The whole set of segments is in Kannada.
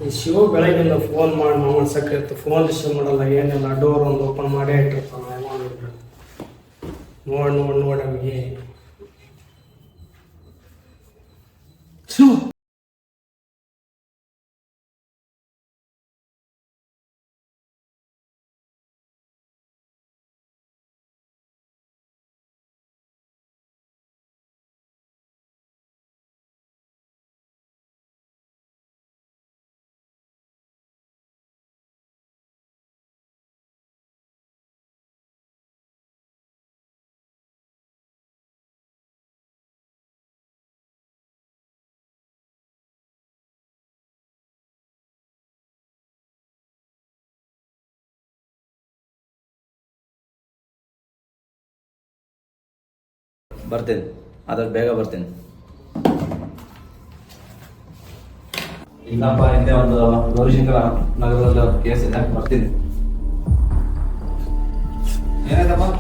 ಈ ಶಿವ ಬೆಳಗ್ಗಿಂದ ಫೋನ್ ಮಾಡಿ ಮಾಮೂಲು ಸಕ್ರೆ ಫೋನ್ ರಿಸೀವ್ ಮಾಡಲ್ಲ, ಏನಿಲ್ಲ. ಡೋರ್ ಒಂದು ಓಪನ್ ಮಾಡೇ ಇಟ್ಟಿರ್ತಾನೆ. ನೋಡಿ ನಮಗೆ ಬರ್ತೀನಿ, ಆದಷ್ಟು ಬೇಗ ಬರ್ತೀನಿ. ಇಲ್ಲಪ್ಪ, ಹಿಂದೆ ಒಂದು ಗೌರಿಶಂಕರ ನಗರದಲ್ಲಿ ಕೇಸ್ ಇದೆ, ಬರ್ತೀನಿ. ಏನಾಯ್ತಪ್ಪ?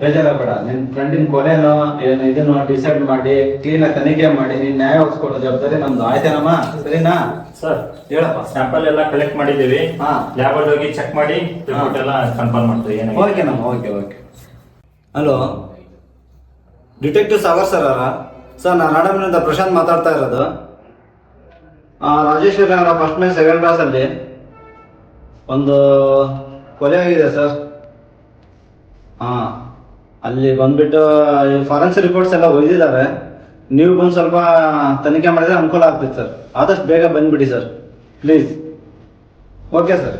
ಬೇಜಾರಾಗಬೇಡ. ನಿನ್ನ ಫ್ರೆಂಡಿನ ಕೊಲೆನೋ ಏನು ಇದನ್ನು ಡಿಸೈಡ್ ಮಾಡಿ ಕ್ಲೀನಾಗಿ ತನಿಖೆ ಮಾಡಿ ನೀನು ನ್ಯಾಯ ಒಪ್ಪಿಸ್ಕೊಡೋ ಜವಾಬ್ದಾರಿ ನಮ್ದು. ಆಯ್ತೇನಮ್ಮ? ಸರಿನಾ ಸರ್? ಹೇಳಪ್ಪ. ಸ್ಯಾಂಪಲ್ ಎಲ್ಲ ಕಲೆಕ್ಟ್ ಮಾಡಿದ್ದೀವಿ. ಲ್ಯಾಬ್ ಅಲ್ಲಿ ಹೋಗಿ ಚೆಕ್ ಮಾಡಿ ರಿಪೋರ್ಟ್ ಎಲ್ಲ ಕನ್ಫರ್ಮ್ ಮಾಡ್ತೀವಿ. ಓಕೆನಮ್ಮ, okay. Hello, detective Sagar sir ಅವರಾ? ಸರ್, ನಾನು ನಾಡಮಿನಿಂದ ಪ್ರಶಾಂತ್ ಮಾತಾಡ್ತಾ ಇರೋದು. ರಾಜೇಶ್ವರಿ ಅವರ ಫಸ್ಟ್ ಮೇ ಸೆಕೆಂಡ್ ಕ್ಲಾಸಲ್ಲಿ ಒಂದು ಕೊಲೆ ಆಗಿದೆ ಸರ್. ಅಲ್ಲಿ ಬಂದ್ಬಿಟ್ಟು ಫಾರೆನ್ಸಿಕ್ ರಿಪೋರ್ಟ್ಸ್ ಎಲ್ಲ ಒಯ್ದಿದ್ದಾವೆ. ನೀವು ಬಂದು ಸ್ವಲ್ಪ ತನಿಖೆ ಮಾಡಿದ್ರೆ ಅನುಕೂಲ ಆಗ್ತೈತೆ ಸರ್. ಆದಷ್ಟು ಬೇಗ ಬಂದ್ಬಿಡಿ ಸರ್, ಪ್ಲೀಸ್. Okay sir.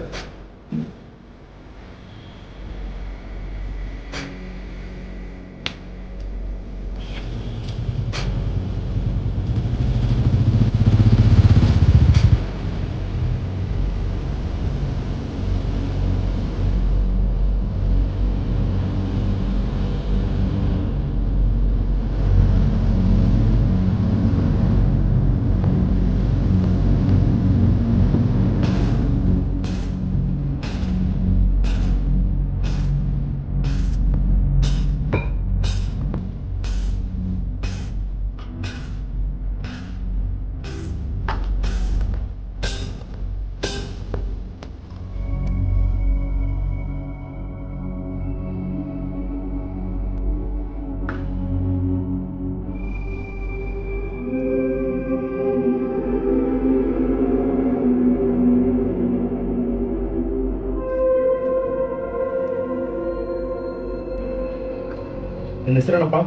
ನಿನ್ನ ಹೆಸರೇನಪ್ಪ?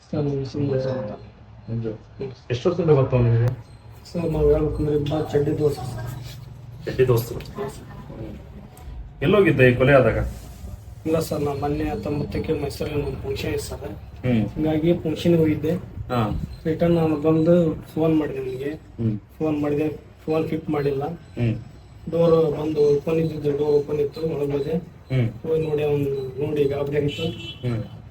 ಸರ್ ಅಂತ. ಎಷ್ಟು ವರ್ಷದಿಂದ ಗೊತ್ತಾವ ನಿಮಗೆ? ಸರ್, ನಾವು ಹೇಳ್ಬೇಕಂದ್ರೆ ಇಬ್ಬರು ಚಡ್ಡಿ ದೋಸ್ತರು. ಎಲ್ಲೋಗಿದ್ದೆ ಈ ಕೊಲೆ ಆದಾಗ? ಇಲ್ಲ ಸರ್, ನಾನು ಮೊನ್ನೆ 19ಕ್ಕೆ ಮೈಸೂರಲ್ಲಿ ಒಂದು ಫಂಕ್ಷನ್ ಇತ್ತು ಸರ್. ಹಿಂಗಾಗಿ ಫಂಕ್ಷನ್ಗೆ ಹೋಗಿದ್ದೆ. ರಿಟರ್ನ್ ನಾನು ಬಂದು ಫೋನ್ ಮಾಡಿದೆ ನಿಮಗೆ. ಫೋನ್ ಪಿಕ್ ಮಾಡಿಲ್ಲ. ಡೋರ್ ಬಂದು ಓಪನ್ ಇದ್ದಿದ್ದು, ಡೋರ್ ಓಪನ್ ಇತ್ತು. ಒಳಗೆ ಹೋಗಿ ನೋಡಿ ಗಾಬರಿ ಆಗಿತ್ತು.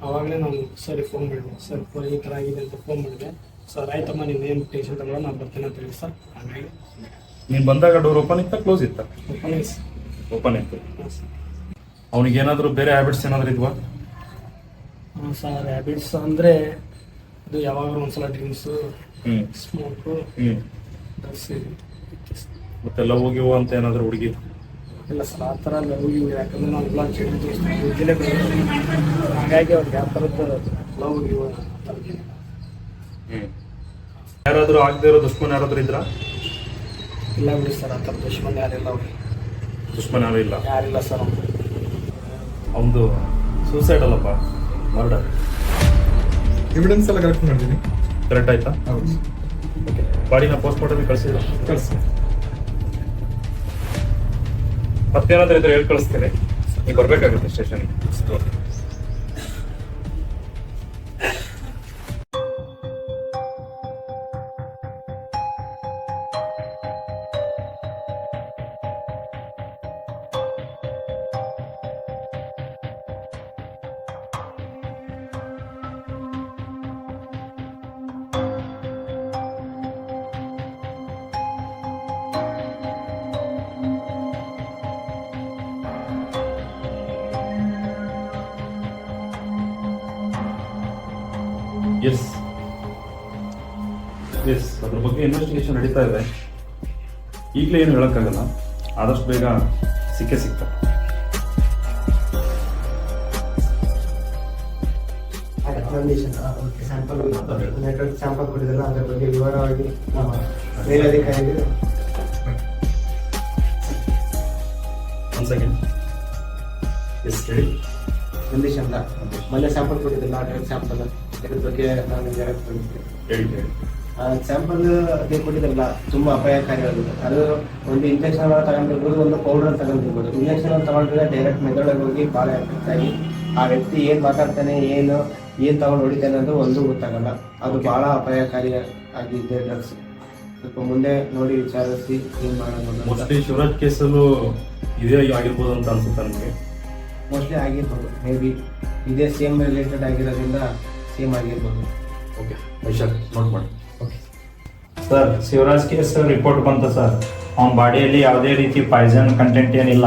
ಅವಾಗಲೇ ನಾನು ಸರಿ ಫೋನ್ ಮಾಡಿದೆ. ಸರ್, ಈ ಥರ ಆಗಿದೆ ಅಂತ ಫೋನ್ ಮಾಡಿದೆ. ಸರ್, ಆಯ್ತಮ್ಮ, ನೀನು ಏನು ಟೆನ್ಷನ್ ತಗೊಳ್ಳೋ, ನಾನು ಬರ್ತೀನಿ ಅಂತ ಹೇಳಿ ಸರ್. ಹಾಗಾಗಿ ನೀನು ಬಂದಾಗ ಡೋರ್ ಓಪನ್ ಇತ್ತಾ ಕ್ಲೋಸ್ ಇತ್ತಾ? ಓಪನ್ ಓಪನ್ ಇತ್ತು. ಅವನಿಗೇನಾದರೂ ಬೇರೆ ಹ್ಯಾಬಿಟ್ಸ್ ಏನಾದರೂ ಇದ್ವಾ? ಹಾಂ ಸರ್, ಹ್ಯಾಬಿಟ್ಸ್ ಅಂದರೆ ಇದು ಯಾವಾಗಲೂ ಒಂದ್ಸಲ ಡ್ರಿಂಕ್ಸು, ಹ್ಞೂ ಸ್ಮೋಕು, ಹ್ಞೂ ಡ್ರಗ್ಸ್ ಮತ್ತೆ ಲವ್ ಹೋಗಿವ ಅಂತ ಏನಾದರೂ ಹುಡುಗಿ? ಇಲ್ಲ ಸರ್, ಆ ಥರ ಲವ್ ಯಾಕಂದ್ರೆ ನಾವು ಎಲ್ಲ ಚೆಡಿ ದೋಸ್ತಿಲೆ ಹಾಗಾಗಿ ಅವ್ರಿಗೆ ಯಾವ ಥರದ್ದು ಲವ್ ಇವ ಹ್ಞೂ ಯಾರಾದರೂ ಆಗದೆ ಇರೋ ದುಶ್ಮನ್ ಯಾರಾದರೂ ಇದ್ರಾ? ಇಲ್ಲ ಬಿಡಿ ಸರ್, ಆ ಥರ ದುಶ್ಮನ್ ಯಾರಿಲ್ಲ ಅವ್ರಿಗೆ. ದುಶ್ಮನ್ ಯಾರೂ ಇಲ್ಲ. ಯಾರಿಲ್ಲ ಸರ್ ಅವ್ರು. ಅವನದು ಸೂಸೈಡ್ ಅಲ್ಲಪ್ಪ, ಮರ್ಡರ್. ಎವಿಡೆನ್ಸ್ ಎಲ್ಲ ಕಲೆಕ್ಟ್ ಮಾಡಿದ್ದೀನಿ. ಕರೆಕ್ಟ್ ಆಯ್ತಾ? ಹೌದು ಓಕೆ. ಬಾಡಿನ ಪೋಸ್ಟ್ ಮಾರ್ಟಮ್ ಕಳಿಸಿದ್ರು. ಕಳಿಸಿ. ಮತ್ತೇನಾದ್ರೂ ಇದ್ರೆ ಹೇಳಿ ಕಳಿಸ್ತೇನೆ. ನೀವು ಬರಬೇಕಾಗುತ್ತೆ ಸ್ಟೇಷನ್ಗೆ. ಎಸ್ ಎಸ್, ಅದ್ರ ಬಗ್ಗೆ ಇನ್ವೆಸ್ಟಿಗೇಷನ್ ನಡೀತಾ ಇದೆ. ಈಗಲೇ ಏನು ಹೇಳೋಕ್ಕಾಗಲ್ಲ, ಆದಷ್ಟು ಬೇಗ ಸಿಕ್ಕೇ ಸಿಗ್ತಾರೆ. ನೆಟ್ವರ್ಕ್ ಸ್ಯಾಂಪಲ್ ಕೊಟ್ಟಿದ್ದಲ್ಲ, ಅದರ ಬಗ್ಗೆ ವಿವರವಾಗಿ ಮೇಲಧಿಕಾರಿಗಳು ಒಂದು ಸೆಕೆಂಡ್. ಎಸ್ ಹೇಳಿ. ನಂದೀಶ್ ಅಂತ ಮೊನ್ನೆ ಸ್ಯಾಂಪಲ್ ಕೊಟ್ಟಿದ್ದಲ್ಲ, ಡ್ರಗ್ ಸ್ಯಾಂಪಲ್, ಇದ್ರ ಬಗ್ಗೆ ನಾನು ಹೇಳಕ್ ಬಂದಿದ್ದೆ. ಹೇಳಿ ಹೇಳಿ. ಸ್ಯಾಂಪಲ್ ಅದೇ ಕೊಟ್ಟಿದ್ದಲ್ಲ, ತುಂಬಾ ಅಪಾಯಕಾರಿಯಾಗಿದೆ. ಅದು ಒಂದು ಇಂಜೆಕ್ಷನ್ ತಗೊಂಡಿರ್ಬೋದು, ಒಂದು ಪೌಡರ್ ತಗೊಂಡಿರ್ಬೋದು. ಇಂಜೆಕ್ಷನ್ ತಗೊಂಡ್ರೆ ಡೈರೆಕ್ಟ್ ಮೆದುಳಿಗೆ ಹೋಗಿ ಭಾಳ ಎಫೆಕ್ಟ್ ಆಗಿ ಆ ವ್ಯಕ್ತಿ ಏನ್ ಮಾತಾಡ್ತಾನೆ, ಏನ್ ತಗೊಂಡು ಹೊಡಿತಾನೆ ಅಂದ್ರೆ ಒಂದು ಗೊತ್ತಾಗಲ್ಲ. ಅದು ಬಹಳ ಅಪಾಯಕಾರಿ ಆಗಿದೆ ಡ್ರಗ್ಸ್. ಸ್ವಲ್ಪ ಮುಂದೆ ನೋಡಿ ವಿಚಾರಿಸಿ ಏನ್ ಮಾಡೋದು. ಮೋಸ್ಟ್ಲಿ ಶಿವರಾಜ್ ಕೇಸಲ್ಲೂ ಇದೇ ಆಗಿರ್ಬೋದು ಅಂತ ಅನ್ಸುತ್ತೆ ನನಗೆ. ಮೋಸ್ಟ್ಲಿ ಆಗಿರ್ಬೋದು, ಮೇ ಬಿ ಇದೇ ಸೇಮ್ ರಿಲೇಟೆಡ್ ಆಗಿರೋದ್ರಿಂದ ಸೇಮ್ ಆಗಿರ್ಬೋದು. ಓಕೆ ವೈಶಾಖ್, ನೋಟ್ ಮಾಡಿ. ಸರ್, ಶಿವರಾಜ್ ಕೇಸ್ ರಿಪೋರ್ಟ್ ಬಂತು ಸರ್. ಅವನ ಬಾಡಿಯಲ್ಲಿ ಯಾವುದೇ ರೀತಿ ಪಾಯ್ಸನ್ ಕಂಟೆಂಟ್ ಏನಿಲ್ಲ.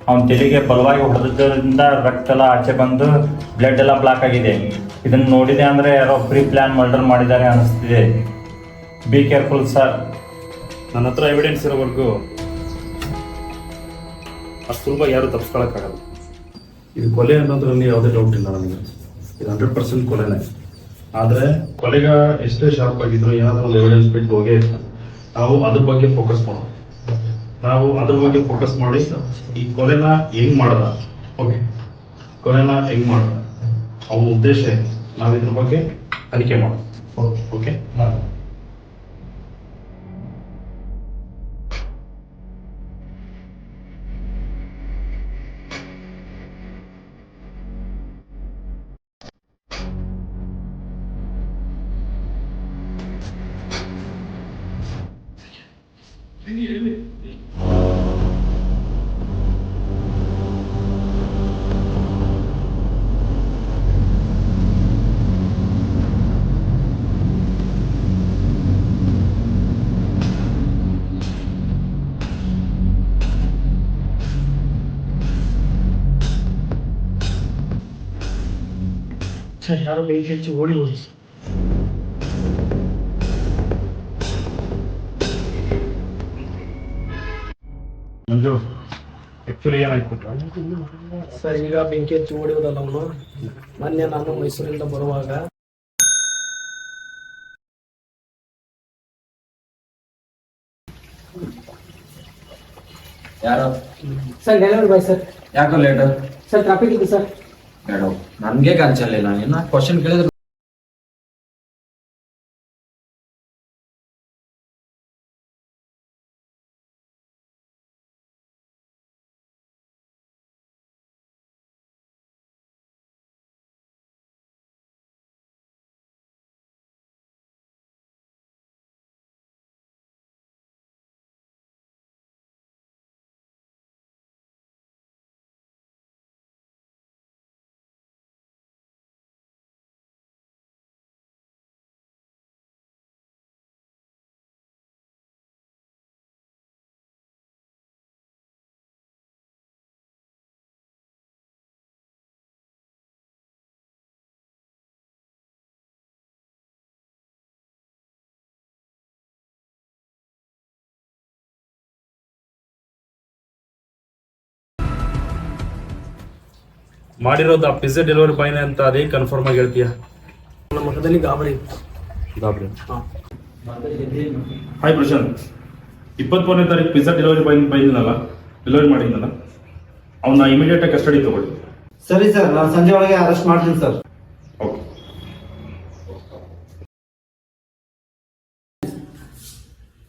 ಅವನ ತಲೆಗೆ ಬಲವಾಗಿ ಹೊಡೆದ್ರಿಂದ ರಕ್ತ ಎಲ್ಲ ಆಚೆ ಬಂದು ಬ್ಲಡ್ ಎಲ್ಲ ಬ್ಲಾಕ್ ಆಗಿದೆ. ಇದನ್ನು ನೋಡಿದೆ ಅಂದರೆ ಯಾರೋ ಪ್ರೀ ಪ್ಲಾನ್ ಮರ್ಡರ್ ಮಾಡಿದ್ದಾರೆ ಅನಿಸ್ತಿದೆ. Be careful sir. ನನ್ನ ಹತ್ರ ಎವಿಡೆನ್ಸ್ ಇರೋವರೆಗೂ ಅಷ್ಟು ಸುಲಭ ಯಾರು ತಪ್ಪಿಸ್ಕೊಳಕ್ಕಾಗಲ್ಲ. ಇದು ಕೊಲೆ ಅನ್ನೋದ್ರಲ್ಲಿ ಯಾವುದೇ ಡೌಟ್ ಇಲ್ಲ ನನಗೆ. ಇದು 100% ಕೊಲೆನೇ. ಆದರೆ ಕೊಲೆಗ ಎಷ್ಟೇ ಶಾರ್ಪ್ ಆಗಿದ್ರು ಏನಾದರೂ ಒಂದು ಎವಿಡೆನ್ಸ್ ಬಿಟ್ಟು ಹೋಗೇ ಇಲ್ಲ. ನಾವು ಅದ್ರ ಬಗ್ಗೆ ಫೋಕಸ್ ಮಾಡೋಣ. ನಾವು ಅದ್ರ ಬಗ್ಗೆ ಫೋಕಸ್ ಮಾಡಿ ಈ ಕೊಲೆನ ಹೆಂಗ್ ಮಾಡದ, ಓಕೆ, ಕೊಲೆನ ಹೆಂಗ್ ಮಾಡದ, ಅವನ ಉದ್ದೇಶ ಏನು, ನಾವು ಇದ್ರ ಬಗ್ಗೆ ತನಿಖೆ ಮಾಡೋಣ. ಓಕೆ. ಯಾರೋ ಬೆಂಕಿ ಹಚ್ಚಿ ಓಡಿ ಹೋಗಿ. ಮಂಜು, ಆ್ಯಕ್ಚುಲಿ ಏನಾಯ್ತು? ಸರ್, ಈಗ ಬೆಂಕಿ ಹಚ್ಚಿ ಓಡಿ ಹೋದಲ್ಲ ಅವನು. ಮೊನ್ನೆ ನಾನು ಮೈಸೂರಿಂದ ಬರುವಾಗ ಯಾರು ಸರ್, ಡೆಲಿವರಿ ಬಾಯ್ ಸರ್. ಯಾಕೋ ಲೇಟ್? ಸರ್, ಟ್ರಾಫಿಕ್ ಇದೆ ಸರ್. ಬೇಡ, ನನ್ಗೆ ಕಾಣಿಸಲಿಲ್ಲ. ನೀನು ಕ್ವಶನ್ ಕೇಳಿದ್ರೆ ಮಾಡಿರೋದು ಆ ಪಿಜ್ಜಾ ಡೆಲಿವರಿ ಬಾಯ್ನೇ ಅಂತ ಅದೇ ಕನ್ಫರ್ಮ್ ಆಗಿ ಹೇಳ್ತೀಯಾ? ನಮ್ಮ ಮಠದಲ್ಲಿ ಗಾಬರಿ ಇತ್ತು. ಗಾಬರಿ. ಹಾಂ. ಹಾಯ್ ಪ್ರಶಾಂತ್, 23ನೇ ತಾರೀಕು ಪಿಜ್ಜಾ ಡೆಲಿವರಿ ಡೆಲಿವರಿ ಮಾಡಿದ್ನಲ್ಲ, ಅವನ್ನ ಇಮಿಡಿಯೇಟ್ ಆಗಿ ಕಸ್ಟಡಿ ತಗೊಳ್ಳಿ. ಸರಿ ಸರ್, ನಾನು ಸಂಜೆ ಒಳಗೆ ಅರೆಸ್ಟ್ ಮಾಡ್ತೀನಿ sir. Okay.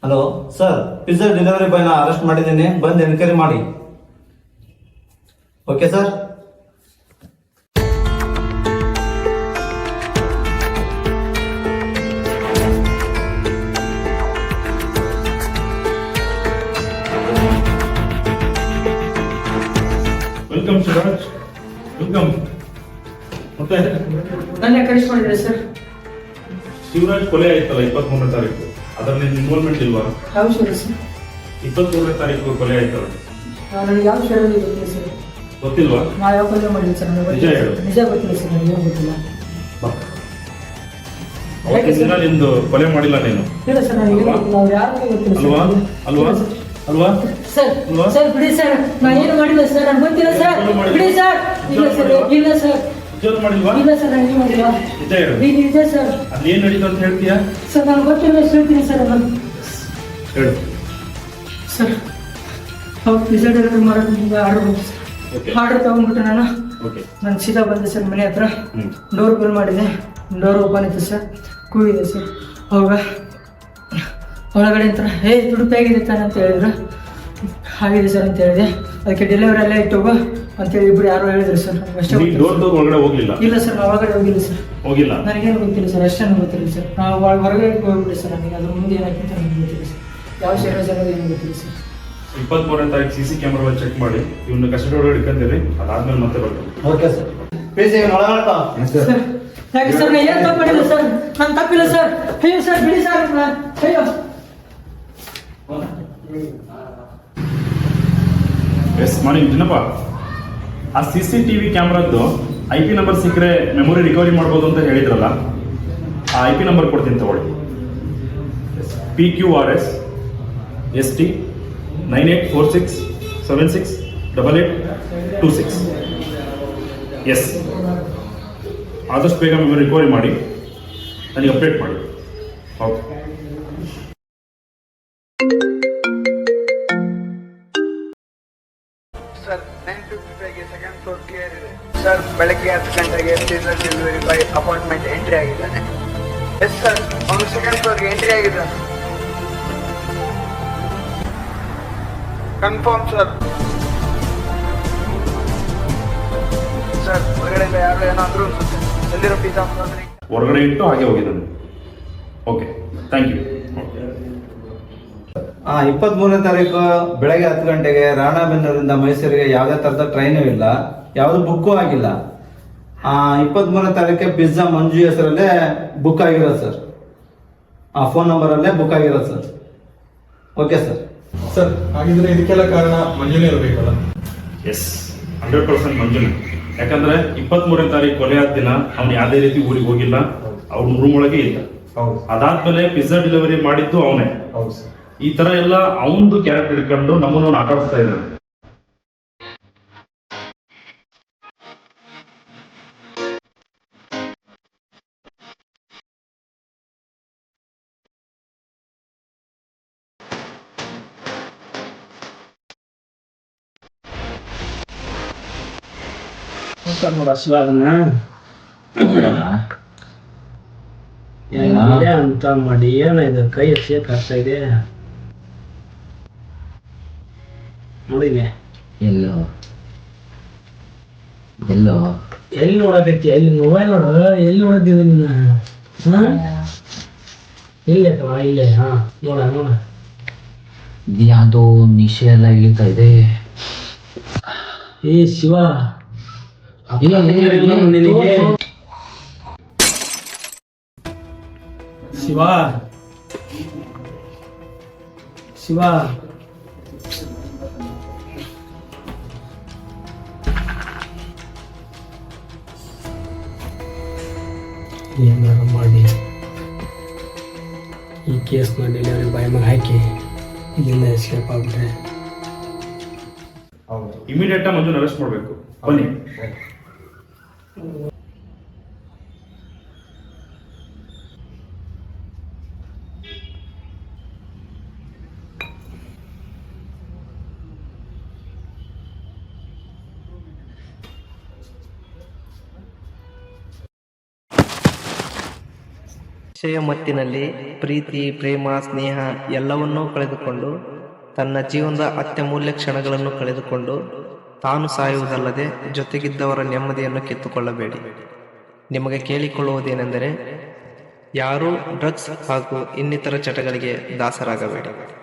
Hello sir, pizza delivery ಬಾಯ್ನ ಅರೆಸ್ಟ್ ಮಾಡಿದ್ದೀನಿ, ಬಂದು ಎನ್ಕ್ವೈರಿ ಮಾಡಿ. Okay sir. Welcome Shivaraj, welcome. ಮತ್ತೆ ನನ್ನ ಕಳಿಸ್ಕೊಂಡಿದ್ದಾರೆ ಸರ್. ಶಿವರಾಜ್ ಕೊಲೆ ಆಯ್ತಲ್ಲ 23ನೇ ತಾರೀಕು, ಅದರಲ್ಲಿ ಇನ್ವಾಲ್ವ್ಮೆಂಟ್ ಇಲ್ವಾ? ಯಾವ ವಿಷಯ ಸರ್? 23ನೇ ತಾರೀಕು ಕೊಲೆ ಆಯ್ತಲ್ಲ, ನನಗೆ ಯಾವ ವಿಷಯ ಗೊತ್ತಿಲ್ಲ ಸರ್. ಗೊತ್ತಿಲ್ವಾ? ನಾ ಯಾವ ಕೊಲೆ ಮಾಡಿಲ್ಲ ಸರ್, ನನಗೆ ನಿಜ ಹೇಳು. ನಿಜ ಗೊತ್ತಿಲ್ಲ ಸರ್, ನನಗೆ ಏನು ಗೊತ್ತಿಲ್ಲ. ಅವತ್ತಿನ ದಿನ ನಿಂದು ಕೊಲೆ ಮಾಡಿಲ್ಲ ನೀನು, ಇಲ್ಲ ಸರ್, ನನಗೆ ಏನು ಗೊತ್ತಿಲ್ಲ, ಅವ್ರು ಯಾರು ಗೊತ್ತಿಲ್ಲ ಅಲ್ವಾ? ಸರ್. ಅಲ್ವಾ? ಅಲ್ವಾ? ಸರ್ ಅಲ್ವಾ? ಸರ್ ಬಿಡಿ ಸರ್, ನಾನು ಏನು ಮಾಡಿಲ್ಲ ಸರ್, ನನಗೆ ಗೊತ್ತಿಲ್ಲ ಸರ್, ಬಿಡಿ ಸರ್. ಇಲ್ಲ ಸರ್, ಇಲ್ಲ ಸರ್, ನಿಜವಾಗ್ಲೂ ಮಾಡಿಲ್ವಾ? ಇಲ್ಲ ಸರ್, ನನಗೆ ಮಾಡಿಲ್ಲ. ನಿಜ ಹೇಳು. ಈಗ ನಿಜ ಸರ್. ಅಲ್ಲಿ ಏನ್ ನಡೀತು ಅಂತ ಹೇಳ್ತೀಯಾ? ಸರ್ ನನಗೆ ಗೊತ್ತಿಲ್ಲ, ಹೇಳ್ತೀನಿ ಸರ್. ನಾನು ಹೇಳು. ಸರ್ ಅವ್ರು ಪಿಜ್ಜಾ ಡೆಲಿವರಿ ಮಾಡೋದು ಆರ್ಡರ್ ಬಂತು ಸರ್. ಓಕೆ. ಆರ್ಡರ್ ತಗೊಂಡ್ಬಿಟ್ಟು ನಾನು ಓಕೆ. ಸೀದಾ ಬಂದೆ ಸರ್ ಮನೆ ಹತ್ರ. ಹ್ಮ್. ಡೋರ್ ಬೆಲ್ ಮಾಡಿದೆ, ಡೋರ್ ಓಪನ್ ಇತ್ತು ಸರ್, ಕೂಗಿದೆ ಸರ್. ಅವಾಗ ಒಳಗಡೆ ಅಂತ ದುಡ್ಡು ಹೇಗಿದೆ ತಾನೆ ಅಂತ ಹೇಳಿದ್ರು. ಆಗಿದೆ ಸರ್ ಅಂತ ಹೇಳಿದೆ. ಅದಕ್ಕೆ ಡೆಲಿವರಿ ಎಲ್ಲ ಇಟ್ಟೋಗು ಅಂತೇಳಿ ಇಬ್ರು ಯಾರೋ ಹೇಳಿದ್ರು ಸರ್. ಅಷ್ಟೇ ನೀ ಗೊತ್ತಿಲ್ಲ ಡೋರ್ ಸರ್. ಒಳಗಡೆ ಹೋಗ್ಲಿಲ್ಲ? ಇಲ್ಲ ಸರ್, ನಾವು ಒಳಗಡೆ ಹೋಗಿಲ್ಲ ಸರ್. ಹೋಗಿಲ್ಲ. ನನಗೇನು ಗೊತ್ತಿಲ್ಲ ಸರ್, ಅಷ್ಟೇ ಗೊತ್ತಿಲ್ಲ ಸರ್. ನಾವು ಹೊರಗಡೆ ಹೋಗ್ಬಿಡಿ ಸರ್, ನನಗೆ ಅದ್ರ ಮುಂದೆ ಏನಾಯ್ತು ಅಂತ ನನಗೆ ಗೊತ್ತಿಲ್ಲ ಸರ್. ಯಾವ ಶೇರ ಜನರು ಏನು ಗೊತ್ತಿಲ್ಲ ಸರ್. 23ನೇ ತಾರೀಕು CC ಕ್ಯಾಮ್ರಾ ಚೆಕ್ ಮಾಡಿ ಇವ್ನ ಕಸ್ಟಡಿ ಒಳಗಡೆ ಇಟ್ಕೊಂತೀರಿ, ಅದಾದ್ಮೇಲೆ ಮತ್ತೆ ಬರ್ತೀವಿ. Okay sir. ಪ್ಲೀಸ್ ಇವನು ಒಳಗಾಡ್ಕೋ. ಸರ್ ಯಾಕೆ ಸರ್, ನಾನು ಏನು ತಪ್ಪು ಮಾಡಿಲ್ಲ ಸರ್, ನಾನು ತಪ್ಪಿಲ್ಲ ಸರ್. ಅಯ್ಯೋ ಸರ್, ಬಿಡಿ ಸರ್, ಅಯ್ಯೋ. ಎಸ್ ಮಾರ್ನಿಂಗ್ ಜಿನಪ್ಪ, ಆ CCTV ಕ್ಯಾಮ್ರಾದ್ದು IP ನಂಬರ್ ಸಿಕ್ಕರೆ ಮೆಮೊರಿ ರಿಕವರಿ ಮಾಡ್ಬೋದು ಅಂತ ಹೇಳಿದ್ರಲ್ಲ, ಆ IP ನಂಬರ್ ಕೊಡ್ತೀನಿ ತಗೊಳ್ಳಿ. PQRS ST 9846768826. ಎಸ್, ಆದಷ್ಟು ಬೇಗ ಮೆಮೊರಿ ರಿಕವರಿ ಮಾಡಿ ನನಗೆ ಅಪ್ಡೇಟ್ ಮಾಡಿ. ಓಕೆ. ಸರ್ 9:55ಗೆ ಸೆಕೆಂಡ್ ಫ್ಲೋರ್ ಕ್ಲಿಯರ್ ಇದೆ ಸರ್. ಬೆಳಗ್ಗೆ 10 ಗಂಟೆಗೆ pizza delivery boy appointment entry ಆಗಿದ್ದಾನೆ. ಎಸ್ ಸರ್, ಅವನು ಸೆಕೆಂಡ್ ಫ್ಲೋರ್ಗೆ ಎಂಟ್ರಿ ಆಗಿದ್ದಾನೆ. Confirm sir. ಸರ್ ಹೊರಗಡೆಯಿಂದ ಯಾರು ಏನಾದರೂ ಎಲ್ಲಿರೋ ಪಿಜ್ಜಾ ಹೊರಗಡೆ ಇಟ್ಟು ಹಾಗೆ ಹೋಗಿದ್ದಾನೆ. Okay, thank you. 23ನೇ ತಾರೀಕು ಬೆಳಗ್ಗೆ 10 ಗಂಟೆಗೆ ರಾಣಾಬೆನ್ನೂರಿಂದ ಮೈಸೂರಿಗೆ ಯಾವುದೇ ಥರದ ಟ್ರೈನೂ ಇಲ್ಲ, ಯಾವುದು ಬುಕ್ಕೂ ಆಗಿಲ್ಲ. 23ನೇ ತಾರೀಕೆ ಪಿಜ್ಜಾ ಮಂಜು ಹೆಸರಲ್ಲೇ ಬುಕ್ ಆಗಿರೋದು ಸರ್. ಆ ಫೋನ್ ನಂಬರಲ್ಲೇ ಬುಕ್ ಆಗಿರೋದು ಸರ್. Okay sir. ಸರ್ ಹಾಗಿದ್ರೆ ಇದಕ್ಕೆಲ್ಲ ಕಾರಣ ಮಂಜುನೇ ಇರಬೇಕಲ್ಲ? ಎಸ್, 100% ಮಂಜುನೆ. ಯಾಕಂದ್ರೆ 23ನೇ ತಾರೀಕು ಕೊಲೆ ಆದ ದಿನ ಅವ್ನು ಯಾವುದೇ ರೀತಿ ಊರಿಗೆ ಹೋಗಿಲ್ಲ, ಅವ್ನ ರೂಮ್ ಒಳಗೆ ಇಲ್ಲ. ಹೌದು. ಅದಾದ್ಮೇಲೆ ಪಿಜ್ಜಾ ಡೆಲಿವರಿ ಮಾಡಿದ್ದು ಅವನೇ. ಹೌದು ಸರ್. ಈ ತರ ಎಲ್ಲ ಅವನದು ಕ್ಯಾರೆಕ್ಟರ್ ಇಟ್ಕೊಂಡು ನಮ್ಮನ್ನು ಆಟ ಆಡಿಸ್ತಾ ಇದ್ದಾನೆ. ಅಂತ ಮಾಡಿ ಏನಿದೆ ಕೈ ಶೇಕ್ ಆಗ್ತಾ ಇದೆ ನೋಡಿದೆ. ಎಲ್ಲೋ ಎಲ್ಲೋ ಎಲ್ಲಿ ನೋಡಕತ್ತಿ? ಎಲ್ಲಿ ಮೊಬೈಲ್ ನೋಡು, ಎಲ್ಲಿ ನೋಡ್ತಿದ್ದೆ ನೀನು? ಇಲ್ಲೇ ಕಣ, ಇಲ್ಲೇ. ಹಾ, ನೋಡ ನೋಡ. ಇದು ಯಾವುದೋ ನಿಶೆ ಎಲ್ಲ ಇಳಿತಾ ಇದೆ. ಏ ಶಿವ, ಇಲ್ಲ, ನಿನಗೆ ಶಿವ ಶಿವ ಏನಾರು ಮಾಡಿ ಈ ಕೇಸ್ನ ಡೆಲಿವರಿ ಬಾಯ್ ಮೇಲೆ ಹಾಕಿ ಇಲ್ಲಿಂದ ಎಸ್ಕೇಪ್ ಆಗ್ಬಿಟ್ರೆ ಹೌದು. ಇಮಿಡಿಯೇಟ್ ಆಗಿ ಮಂಜುನ ಅರೆಸ್ಟ್ ಮಾಡಬೇಕು. ಬನ್ನಿ. ವಿಷಯ ಮತ್ತಿನಲ್ಲಿ ಪ್ರೀತಿ, ಪ್ರೇಮ, ಸ್ನೇಹ ಎಲ್ಲವನ್ನೂ ಕಳೆದುಕೊಂಡು ತನ್ನ ಜೀವನದ ಅತ್ಯಮೂಲ್ಯ ಕ್ಷಣಗಳನ್ನು ಕಳೆದುಕೊಂಡು ತಾನು ಸಾಯುವುದಲ್ಲದೆ ಜೊತೆಗಿದ್ದವರ ನೆಮ್ಮದಿಯನ್ನು ಕಿತ್ತುಕೊಳ್ಳಬೇಡಿ. ನಿಮಗೆ ಕೇಳಿಕೊಳ್ಳುವುದೇನೆಂದರೆ, ಯಾರೂ ಡ್ರಗ್ಸ್ ಹಾಗೂ ಇನ್ನಿತರ ಚಟಗಳಿಗೆ ದಾಸರಾಗಬೇಡಿ.